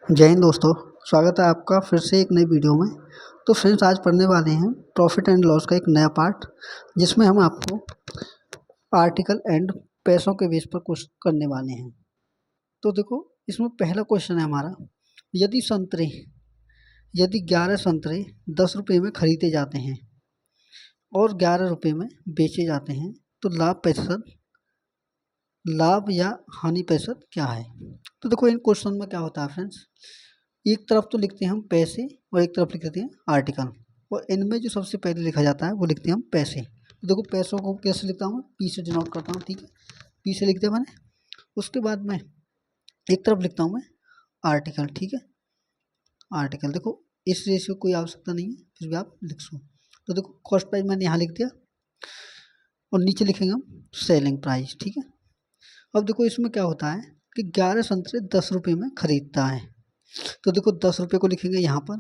जय हिंद दोस्तों। स्वागत है आपका फिर से एक नई वीडियो में। तो फ्रेंड्स, आज पढ़ने वाले हैं प्रॉफिट एंड लॉस का एक नया पार्ट, जिसमें हम आपको आर्टिकल एंड पैसों के बेस पर कुछ करने वाले हैं। तो देखो, इसमें पहला क्वेश्चन है हमारा, यदि 11 संतरे 10 रुपये में खरीदे जाते हैं और 11 रुपये में बेचे जाते हैं, तो लाभ या हानि प्रतिशत क्या है। तो देखो, इन क्वेश्चन में क्या होता है फ्रेंड्स, एक तरफ तो लिखते हैं हम पैसे और एक तरफ लिख देते हैं आर्टिकल, और इनमें जो सबसे पहले लिखा जाता है वो लिखते हैं हम पैसे। तो देखो, पैसों को कैसे लिखता हूँ, पी से डिनोट करता हूँ, ठीक है, पी से लिख दिया मैंने। उसके बाद में एक तरफ लिखता हूँ मैं आर्टिकल, ठीक है, आर्टिकल। देखो, इस रेशियो कोई आवश्यकता नहीं है, फिर भी आप लिख सो। तो देखो, कॉस्ट प्राइस मैंने यहाँ लिख दिया और नीचे लिखेंगे हम सेलिंग प्राइस, ठीक है। अब देखो, इसमें क्या होता है कि 11 संतरे 10 रुपये में खरीदता है, तो देखो 10 रुपये को लिखेंगे यहाँ पर,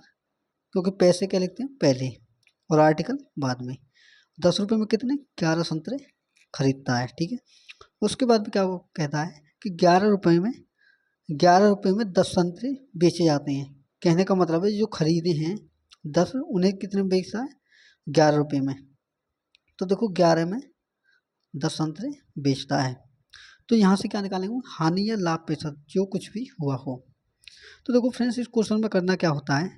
क्योंकि पैसे क्या लिखते हैं पहले और आर्टिकल बाद में। 10 रुपये में कितने 11 संतरे खरीदता है, ठीक है। उसके बाद में क्या वो कहता है कि 11 रुपये में 10 संतरे बेचे जाते हैं। कहने का मतलब है जो खरीदे हैं 10, उन्हें कितने में बेचता है 11 रुपये में। तो देखो, 11 में 10 संतरे बेचता है। तो यहाँ से क्या निकालेंगे, हानि या लाभ प्रतिशत जो कुछ भी हुआ हो। तो देखो फ्रेंड्स, इस क्वेश्चन में करना क्या होता है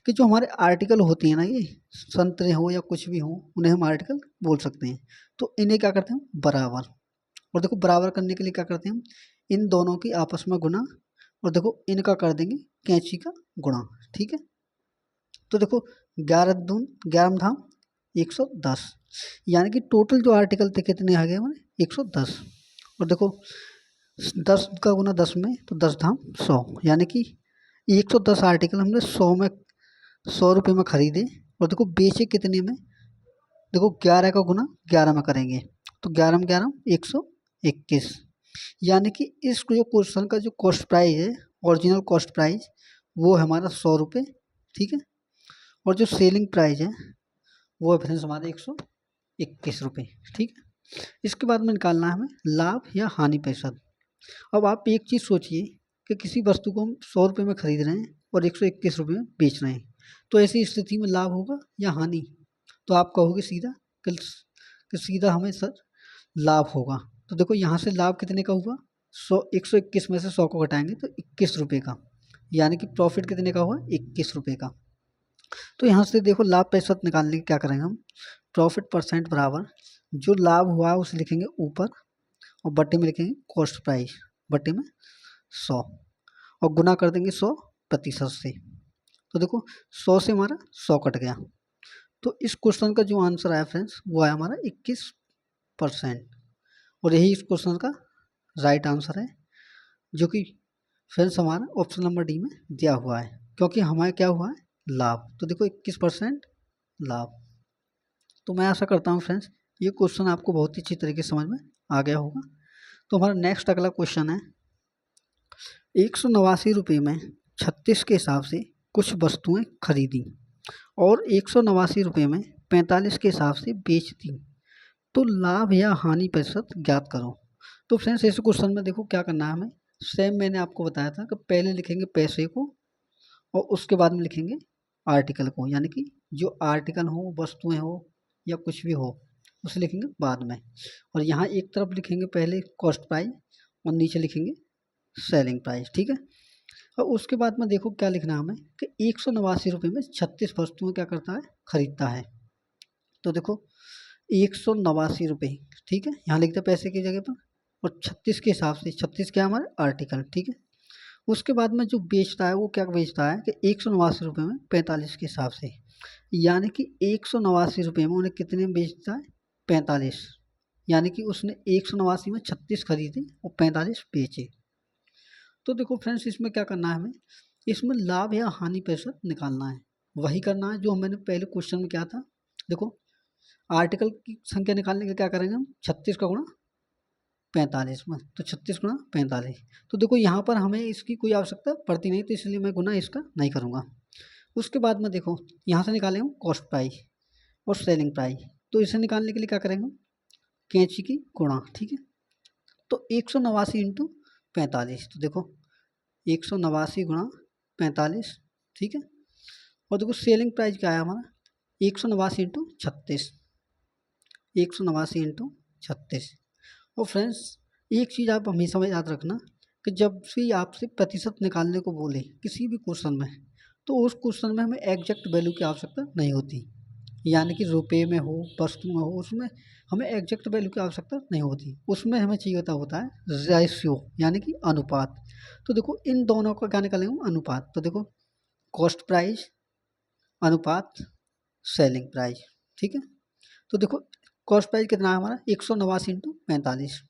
कि जो हमारे आर्टिकल होती है ना, ये संतरे हो या कुछ भी हो, उन्हें हम आर्टिकल बोल सकते हैं। तो इन्हें क्या करते हैं बराबर, और देखो बराबर करने के लिए क्या करते हैं हम, इन दोनों की आपस में गुणा, और देखो इनका कर देंगे कैंची का गुणा, ठीक है। तो देखो, 11 दून 11 धाम 110, यानी कि टोटल जो आर्टिकल थे कितने आ गए हमारे 110। और देखो 10 का गुना 10 में, तो 10 धाम 100, यानी कि 110 आर्टिकल हमने 100 रुपये में खरीदे, और देखो बेचे कितने में, देखो 11 का गुना 11 में करेंगे, तो 11 में 11 121, यानी कि इस जो क्वेश्चन का जो कॉस्ट प्राइस है, ओरिजिनल कॉस्ट प्राइस, वो है हमारा 100 रुपये, ठीक है। और जो सेलिंग प्राइस है वो है फ्रेंड्स हमारा 121 रुपये, ठीक है। इसके बाद में निकालना है हमें लाभ या हानि प्रतिशत। अब आप एक चीज़ सोचिए कि किसी वस्तु को हम 100 रुपये में खरीद रहे हैं और 121 रुपये में बेच रहे हैं, तो ऐसी स्थिति में लाभ होगा या हानि। तो आप कहोगे सीधा कि सीधा हमें सर लाभ होगा। तो देखो, यहाँ से लाभ कितने का हुआ, 121 में से 100 को घटाएंगे तो 21 रुपये का, यानी कि प्रॉफिट कितने का हुआ 21 रुपये का। तो यहाँ से देखो, लाभ प्रतिशत निकालने के क्या करेंगे हम, प्रॉफिट परसेंट बराबर जो लाभ हुआ उसे लिखेंगे ऊपर, और बट्टे में लिखेंगे कॉस्ट प्राइस, बट्टे में 100, और गुना कर देंगे 100% से। तो देखो, 100 से हमारा 100 कट गया। तो इस क्वेश्चन का जो आंसर आया फ्रेंड्स, वो आया हमारा 21%, और यही इस क्वेश्चन का राइट आंसर है, जो कि फ्रेंड्स हमारा ऑप्शन नंबर डी में दिया हुआ है, क्योंकि हमारे क्या हुआ है लाभ। तो देखो 21% लाभ। तो मैं आशा करता हूँ फ्रेंड्स ये क्वेश्चन आपको बहुत ही अच्छी तरीके से समझ में आ गया होगा। तो हमारा नेक्स्ट अगला क्वेश्चन है, 189 रुपये में 36 के हिसाब से कुछ वस्तुएं खरीदी और 189 रुपये में 45 के हिसाब से बेच दी, तो लाभ या हानि प्रतिशत ज्ञात करो। तो फ्रेंड्स, ऐसे क्वेश्चन में देखो क्या करना है हमें, सेम मैंने आपको बताया था कि पहले लिखेंगे पैसे को और उसके बाद में लिखेंगे आर्टिकल को, यानी कि जो आर्टिकल हो, वस्तुएं हो या कुछ भी हो, उसे लिखेंगे बाद में। और यहाँ एक तरफ लिखेंगे पहले कॉस्ट प्राइस और नीचे लिखेंगे सेलिंग प्राइस, ठीक है। और उसके बाद में देखो क्या लिखना है हमें कि 189 रुपये में 36 वस्तुएं क्या करता है खरीदता है। तो देखो 189 रुपये, ठीक है, यहाँ लिखते हैं पैसे की जगह पर, और 36 के हिसाब से, 36 क्या है हमारे आर्टिकल, ठीक है। उसके बाद में जो बेचता है वो क्या बेचता है कि 189 रुपये में 45 के हिसाब से, यानी कि 189 रुपये में उन्हें कितने में बेचता है 45, यानी कि उसने 189 में 36 खरीदे और 45 बेचे। तो देखो फ्रेंड्स, इसमें क्या करना है हमें, इसमें लाभ या हानि प्रतिशत निकालना है, वही करना है जो मैंने पहले क्वेश्चन में किया था। देखो, आर्टिकल की संख्या निकालने के क्या करेंगे हम, 36 का गुणा 45 में, तो 36 गुणा 45। तो देखो यहाँ पर हमें इसकी कोई आवश्यकता पड़ती नहीं, तो इसलिए मैं गुना इसका नहीं करूँगा। उसके बाद में देखो, यहाँ से निकालेंगे हम कॉस्ट प्राइस और सेलिंग प्राइस, तो इसे निकालने के लिए क्या करेंगे, कैंची की गुणा, ठीक है। तो 189 इंटू 45, तो देखो 189 गुणा 45, ठीक है। और देखो सेलिंग प्राइस क्या है हमारा 189 इंटू 36, 189 इंटू 36। और फ्रेंड्स एक चीज़ आप हमेशा में याद रखना कि जब भी आपसे प्रतिशत निकालने को बोले किसी भी क्वेश्चन में, तो उस क्वेश्चन में हमें एग्जैक्ट वैल्यू की आवश्यकता नहीं होती, यानी कि रुपए में हो वस्तु में हो, उसमें हमें एग्जैक्ट वैल्यू की आवश्यकता नहीं होती। उसमें हमें चाहिए होता है रेशियो, यानी कि अनुपात। तो देखो इन दोनों का क्या निकालेंगे अनुपात। तो देखो कॉस्ट प्राइस अनुपात सेलिंग प्राइस, ठीक है। तो देखो कॉस्ट प्राइस कितना है हमारा 189 इंटू 45,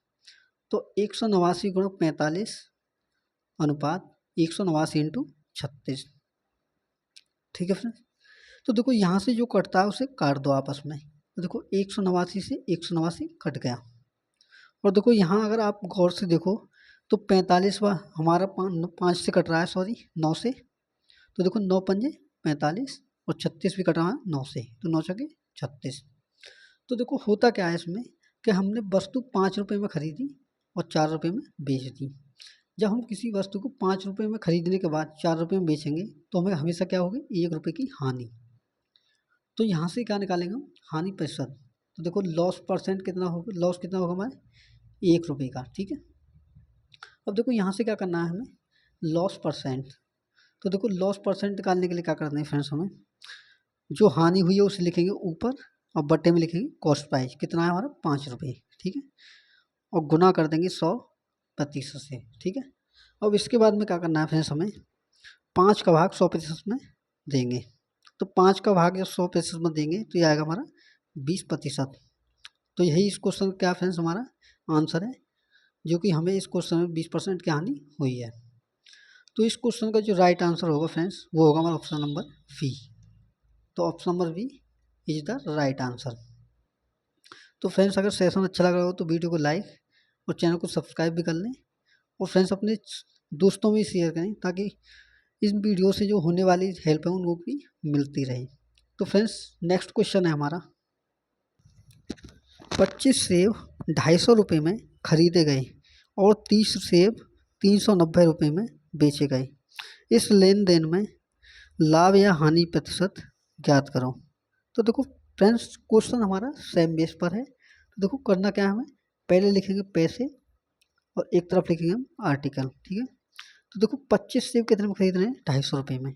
तो 189 गुणा 45 अनुपात 189 इंटू 36, ठीक है फ्रेंड्स। तो देखो यहाँ से जो कटता है उसे काट दो आपस में। तो देखो 189 से 189 कट गया। और देखो यहाँ अगर आप गौर से देखो तो 45 हमारा 5 से कट रहा है, सॉरी 9 से। तो देखो 9 पंजे 45 और 36 भी कट रहा है 9 से, तो 9 छके 36। तो देखो होता क्या है इसमें कि हमने वस्तु 5 रुपये में खरीदी और 4 रुपये में बेच दी। जब हम किसी वस्तु को 5 रुपये में खरीदने के बाद 4 रुपये में बेचेंगे तो हमें हमेशा क्या होगी 1 रुपये की हानि। तो यहाँ से क्या निकालेंगे हम हानि प्रतिशत। तो देखो लॉस परसेंट कितना होगा, लॉस कितना होगा हमारे 1 रुपये का, ठीक है। अब देखो यहाँ से क्या करना है हमें लॉस परसेंट। तो देखो लॉस परसेंट निकालने के लिए क्या करना है फ्रेंड्स, हमें जो हानि हुई है उसे लिखेंगे ऊपर और बट्टे में लिखेंगे कॉस्ट प्राइस कितना है हमारा 5 रुपये, ठीक है। और गुना कर देंगे 100% से, ठीक है। अब इसके बाद में क्या करना है फ्रेंड्स, हमें 5 का भाग 100% में देंगे। तो 5 का भाग जब 100% में देंगे तो ये आएगा हमारा 20%। तो यही इस क्वेश्चन क्या फ्रेंड्स हमारा आंसर है, जो कि हमें इस क्वेश्चन में 20% की हानि हुई है। तो इस क्वेश्चन का जो राइट आंसर होगा फ्रेंड्स वो होगा हमारा ऑप्शन नंबर बी। तो option number B is the right answer. तो फ्रेंड्स अगर सेशन अच्छा लग रहा हो तो वीडियो को लाइक और चैनल को सब्सक्राइब भी कर लें, और फ्रेंड्स अपने दोस्तों में शेयर करें ताकि इस वीडियो से जो होने वाली हेल्प है उनको भी मिलती रहे। तो फ्रेंड्स नेक्स्ट क्वेश्चन है हमारा 25 सेब 250 रुपये में खरीदे गए और 30 सेब 390 रुपये में बेचे गए। इस लेन देन में लाभ या हानि प्रतिशत ज्ञात करो। तो देखो फ्रेंड्स क्वेश्चन हमारा सेम बेस पर है। तो देखो करना क्या है हमें पहले लिखेंगे पैसे और एक तरफ लिखेंगे हम आर्टिकल, ठीक है। तो देखो 25 सेब कितने में खरीद रहे हैं 250 रुपये में,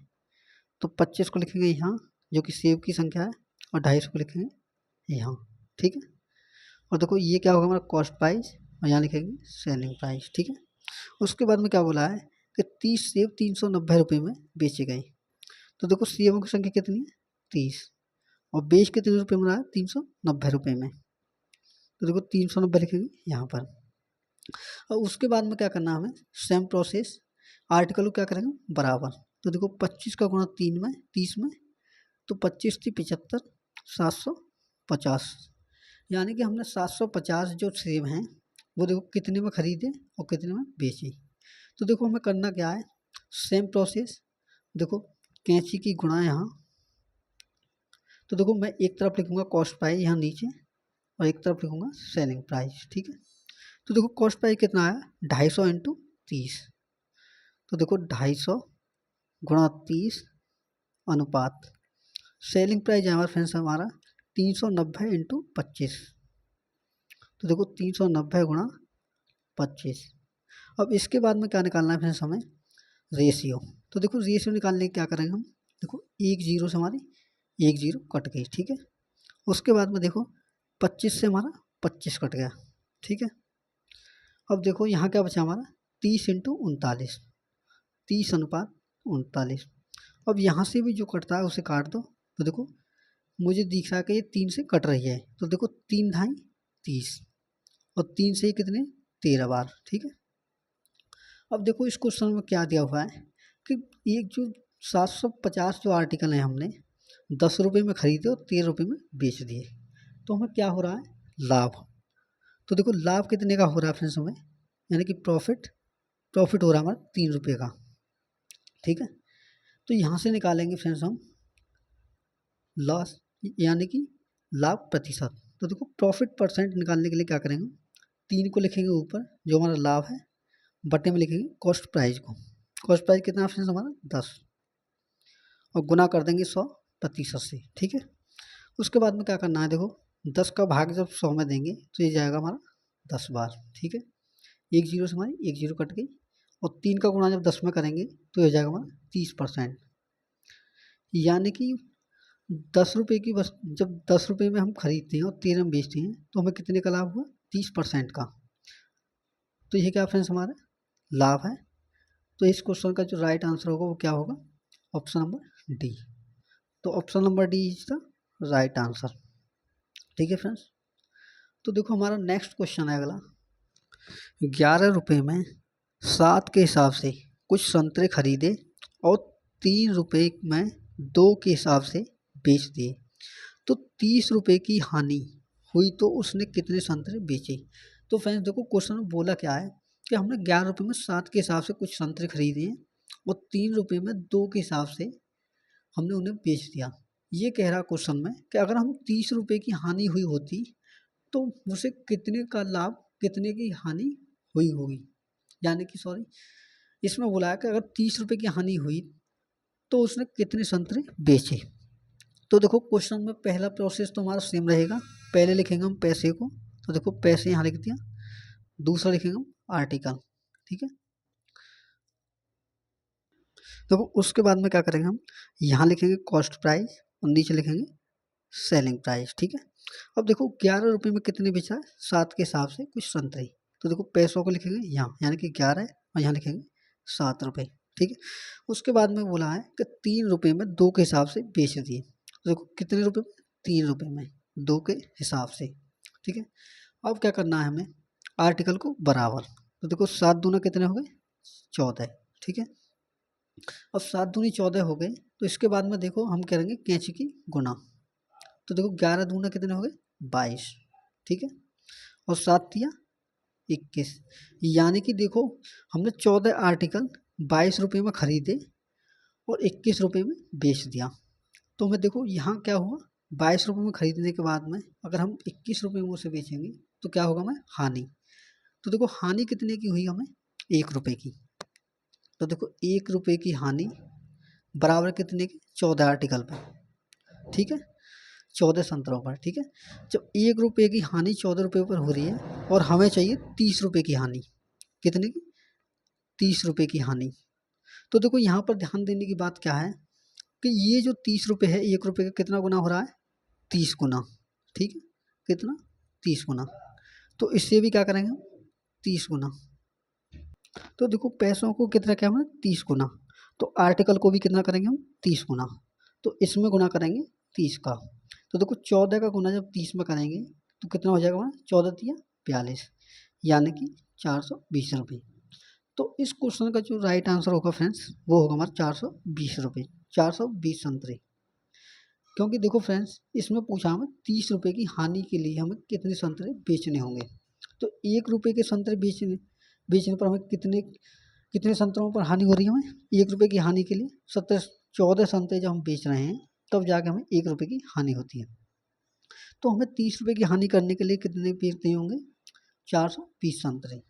तो 25 को लिखेंगे यहाँ जो कि सेब की संख्या है और 250 को लिखेंगे यहाँ, ठीक है। और देखो ये क्या होगा हमारा कॉस्ट प्राइस और यहाँ लिखेंगे सेलिंग प्राइस, ठीक है। उसके बाद में क्या बोला है कि 30 सेब 390 रुपये में बेचे गए। तो देखो सेबों की संख्या कितनी है 30 और बेच कितने रुपये में रहा है 390 रुपये में। तो देखो 390 लिखेंगे यहाँ पर। और उसके बाद में क्या करना है हमें सेम प्रोसेस आर्टिकल को क्या करेंगे बराबर। तो देखो 25 का गुणा 3 में 30 में, तो 25 थी 75 750, यानी कि हमने 750 जो सेब हैं वो देखो कितने में खरीदे और कितने में बेचे। तो देखो हमें करना क्या है सेम प्रोसेस, देखो कैंची की गुणा यहाँ। तो देखो मैं एक तरफ लिखूंगा कॉस्ट प्राइस यहाँ नीचे और एक तरफ लिखूंगा सेलिंग प्राइस, ठीक है। तो देखो कॉस्ट प्राइस कितना आया 250 इंटू 30। तो देखो 250 गुणा 30 अनुपात सेलिंग प्राइस है हमारा फ्रेंड्स हमारा 390 इंटू 25। तो देखो 390 गुणा 25। अब इसके बाद में क्या निकालना है फ्रेंड्स हमें रेशियो। तो देखो रेशियो निकालने के क्या करेंगे हम, देखो एक जीरो से हमारी एक जीरो कट गई, ठीक है। उसके बाद में देखो 25 से हमारा 25 कट गया, ठीक है। अब देखो यहाँ क्या बचा हमारा 30 इंटू 39, 30 अनुपात 39। अब यहाँ से भी जो कटता है उसे काट दो। तो देखो मुझे दिख रहा है कि ये 3 से कट रही है, तो देखो 3 ढाई 30 और 3 से ही कितने 13 बार, ठीक है। अब देखो इस क्वेश्चन में क्या दिया हुआ है कि एक जो 750 जो आर्टिकल है हमने 10 रुपये में खरीदे और 13 रुपये में बेच दिए, तो हमें क्या हो रहा है लाभ। तो देखो लाभ कितने का हो रहा है फ्रेंड्स हमें, यानी कि प्रॉफिट हो रहा है हमारा 3 रुपये का, ठीक है। तो यहाँ से निकालेंगे फ्रेंड्स हम लॉस यानी कि लाभ प्रतिशत। तो देखो प्रॉफिट परसेंट निकालने के लिए क्या करेंगे 3 को लिखेंगे ऊपर जो हमारा लाभ है, बटे में लिखेंगे कॉस्ट प्राइस को, कॉस्ट प्राइस कितना फ्रेंड्स हमारा 10 और गुना कर देंगे 100% से, ठीक है। उसके बाद में क्या करना है, देखो 10 का भाग जब 100 में देंगे तो ये जाएगा हमारा 10 बार, ठीक है। एक जीरो से हमारी एक जीरो कट गई और 3 का गुणा जब 10 में करेंगे तो ये जाएगा हमारा 30%, यानी कि 10 रुपये की वस्तु जब 10 रुपये में हम खरीदते हैं और 13 में बेचते हैं तो हमें कितने का लाभ हुआ, 30% का। तो ये क्या फ्रेंड्स हमारा लाभ है। तो इस क्वेश्चन का जो राइट आंसर होगा वो क्या होगा, ऑप्शन नंबर डी। तो option number D is the right answer, ठीक है फ्रेंड्स। तो देखो हमारा नेक्स्ट क्वेश्चन है अगला, 11 रुपये में 7 के हिसाब से कुछ संतरे खरीदे और 3 रुपये में 2 के हिसाब से बेच दिए, तो 30 रुपये की हानि हुई तो उसने कितने संतरे बेचे। तो फ्रेंड्स देखो क्वेश्चन में बोला क्या है कि हमने 11 रुपये में 7 के हिसाब से कुछ संतरे खरीदे हैं और 3 रुपये में 2 के हिसाब से हमने उन्हें बेच दिया। ये कह रहा क्वेश्चन में कि अगर हम 30 रुपये की हानि हुई होती तो उसे कितने का लाभ, कितने की हानि हुई होगी, यानी कि सॉरी इसमें बोला है कि अगर 30 रुपये की हानि हुई तो उसने कितने संतरे बेचे। तो देखो क्वेश्चन में पहला प्रोसेस तो हमारा सेम रहेगा, पहले लिखेंगे हम पैसे को, तो देखो पैसे यहाँ लिख दिया, दूसरा लिखेंगे हम आर्टिकल, ठीक है। देखो उसके बाद में क्या करेंगे हम, यहाँ लिखेंगे कॉस्ट प्राइस और नीचे लिखेंगे सेलिंग प्राइस, ठीक है। अब देखो 11 रुपये में कितने बेचा है, 7 के हिसाब से कुछ संतरे, तो देखो पैसों को लिखेंगे यहाँ, यानी कि 11 है और यहाँ लिखेंगे 7 रुपये, ठीक है। उसके बाद में बोला है कि 3 रुपये में 2 के हिसाब से बेच दिए, तो देखो कितने रुपये में, 3 रुपये में 2 के हिसाब से, ठीक है। अब क्या करना है हमें, आर्टिकल को बराबर, तो देखो 7 दूना कितने हो गए 14, ठीक है। अब 7 दूनी 14 हो गए, तो इसके बाद में देखो हम करेंगे कैंची की गुना, तो देखो 11 दूना कितने हो गए 22, ठीक है, और 7 दिया 21, यानी कि देखो हमने 14 आर्टिकल 22 रुपये में खरीदे और 21 रुपये में बेच दिया। तो हमें देखो यहाँ क्या हुआ, 22 रुपये में खरीदने के बाद में अगर हम 21 रुपये में उसे बेचेंगे तो क्या होगा हमें हानि। तो देखो हानि कितने की हुई हमें, 1 रुपये की। तो देखो 1 रुपये की हानि बराबर कितने की, 14 आर्टिकल पर, ठीक है, 14 संतरों पर, ठीक है। जब 1 रुपये की हानि 14 रुपये पर हो रही है और हमें चाहिए 30 रुपये की हानि, कितने की, 30 रुपये की हानि। तो देखो यहाँ पर ध्यान देने की बात क्या है कि ये जो 30 रुपये है 1 रुपये का कितना गुना हो रहा है, 30 गुना, ठीक है, कितना 30 गुना। तो इससे भी क्या करेंगे हम 30 गुना, तो देखो पैसों को कितना क्या है 30 गुना, तो आर्टिकल को भी कितना करेंगे हम 30 गुना, तो इसमें गुना करेंगे 30 का। तो देखो 14 का गुना जब 30 में करेंगे तो कितना हो जाएगा हमारा, 14 तिया 42, यानी कि 420 रुपये। तो इस क्वेश्चन का जो राइट आंसर होगा फ्रेंड्स वो होगा हमारा 420 रुपये, 420 संतरे। क्योंकि देखो फ्रेंड्स इसमें पूछा हमें 30 रुपये की हानि के लिए हमें कितने संतरे बेचने होंगे, तो 1 रुपये के संतरे बेचने बेचने पर हमें कितने कितने संतरों पर हानि हो रही है, हमें 1 रुपये की हानि के लिए 14 संतरे जब हम बेच रहे हैं तब जाके हमें 1 रुपये की हानि होती है। तो हमें 30 रुपये की हानि करने के लिए कितने बेचने होंगे, 420 संतरे।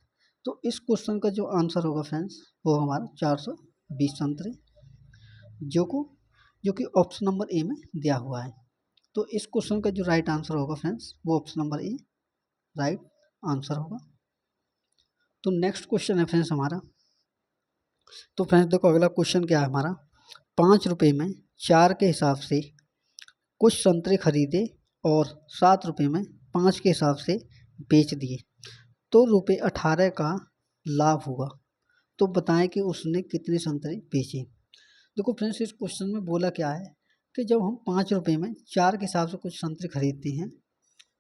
तो इस क्वेश्चन का जो आंसर होगा फ्रेंड्स वो हमारा 420 संतरे, जो कि ऑप्शन नंबर ए में दिया हुआ है। तो इस क्वेश्चन का जो राइट आंसर होगा फ्रेंड्स वो option number A right answer होगा। तो नेक्स्ट क्वेश्चन है फ्रेंड्स हमारा, तो फ्रेंड्स देखो अगला क्वेश्चन क्या है हमारा, 5 रुपये में 4 के हिसाब से कुछ संतरे खरीदे और 7 रुपये में 5 के हिसाब से बेच दिए, तो रुपये 18 का लाभ हुआ, तो बताएं कि उसने कितने संतरे बेचे। देखो फ्रेंड्स इस क्वेश्चन में बोला क्या है कि जब हम 5 रुपये में 4 के हिसाब से कुछ संतरे खरीदते हैं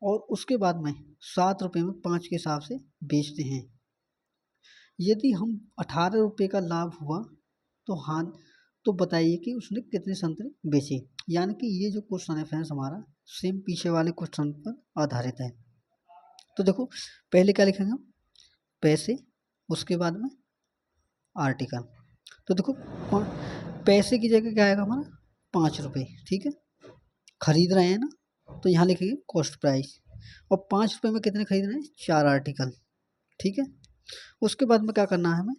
और उसके बाद में 7 रुपये में 5 के हिसाब से बेचते हैं, यदि हम 18 रुपये का लाभ हुआ तो हाँ, तो बताइए कि उसने कितने संतरे बेचे। यानी कि ये जो क्वेश्चन है फ्रेंड्स हमारा सेम पीछे वाले क्वेश्चन पर आधारित है। तो देखो पहले क्या लिखेंगे हम, पैसे, उसके बाद में आर्टिकल। तो देखो पैसे की जगह क्या आएगा हमारा 5 रुपये, ठीक है, खरीद रहे हैं ना, तो यहाँ लिखेंगे कॉस्ट प्राइस, और 5 रुपये में कितने खरीद रहे हैं, 4 आर्टिकल, ठीक है। उसके बाद में क्या करना है हमें,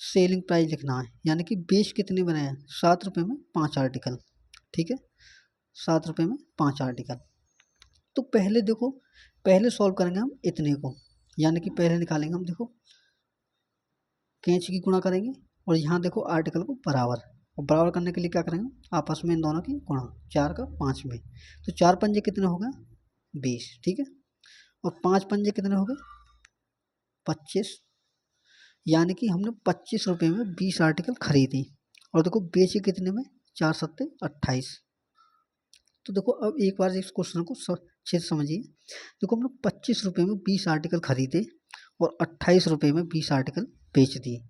सेलिंग प्राइस लिखना है, यानी कि बेच कितने में रहे हैं, 7 रुपये में 5 आर्टिकल, ठीक है, 7 रुपये में 5 आर्टिकल। तो पहले देखो, पहले सॉल्व करेंगे हम इतने को, यानी कि पहले निकालेंगे हम, देखो कैंच की गुणा करेंगे और यहाँ देखो आर्टिकल को बराबर, और बराबर करने के लिए क्या करेंगे, आपस में इन दोनों की गुणा, 4 का 5 में, तो 4 पंजे कितने हो गए, 20, ठीक है, और 5 पंजे कितने हो गए, 25, यानी कि हमने 25 रुपये में 20 आर्टिकल खरीदे, और देखो बेचे कितने में, 4 सत्ते 28। तो देखो अब एक बार इस क्वेश्चन को अच्छे से समझिए। देखो हमने 25 रुपये में 20 आर्टिकल खरीदे और 28 रुपये में 20 आर्टिकल बेच दिए,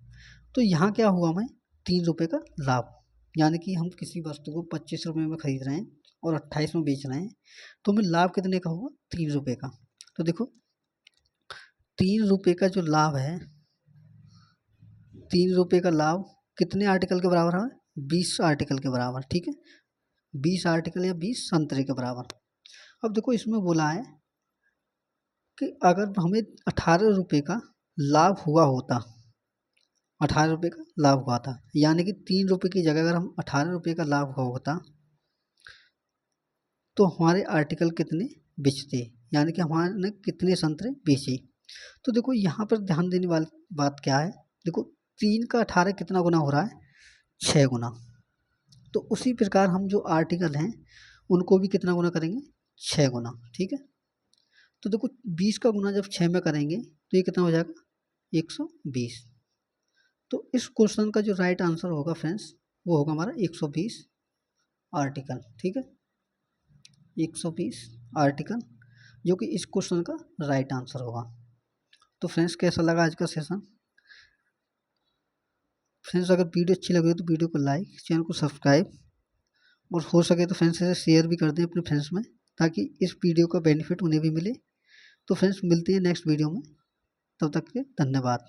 तो यहाँ क्या हुआ, हमें 3 रुपये का लाभ, यानी कि हम किसी वस्तु को 25 रुपये में खरीद रहे हैं और 28 में बेच रहे हैं, तो हमें लाभ कितने का होगा, 3 रुपये का। तो देखो 3 रुपये का जो लाभ है, 3 रुपये का लाभ कितने आर्टिकल के बराबर है, 20 आर्टिकल के बराबर, ठीक है, 20 आर्टिकल या 20 संतरे के बराबर। अब देखो इसमें बोला है कि अगर हमें 18 रुपये का लाभ हुआ होता, 18 रुपये का लाभ हुआ था, यानी कि 3 रुपये की जगह अगर हम 18 रुपये का लाभ हुआ होता, तो हमारे आर्टिकल कितने बेचते, यानी कि हमारे कितने संतरे बेचे। तो देखो यहाँ पर ध्यान देने वाली बात क्या है, देखो 3 का 18 कितना गुना हो रहा है, 6 गुना। तो उसी प्रकार हम जो आर्टिकल हैं उनको भी कितना गुना करेंगे, 6 गुना, ठीक है। तो देखो 20 का गुना जब 6 में करेंगे तो ये कितना हो जाएगा, 120। तो इस क्वेश्चन का जो राइट आंसर होगा फ्रेंड्स, वो होगा हमारा 120 आर्टिकल, ठीक है, 120 आर्टिकल, जो कि इस क्वेश्चन का राइट आंसर होगा। तो फ्रेंड्स कैसा लगा आज का सेशन। फ्रेंड्स अगर वीडियो अच्छी लगी तो वीडियो को लाइक, चैनल को सब्सक्राइब, और हो सके तो फ्रेंड्स से शेयर भी कर दें अपने फ्रेंड्स में, ताकि इस वीडियो का बेनिफिट उन्हें भी मिले। तो फ्रेंड्स मिलते हैं नेक्स्ट वीडियो में, तब तक के धन्यवाद।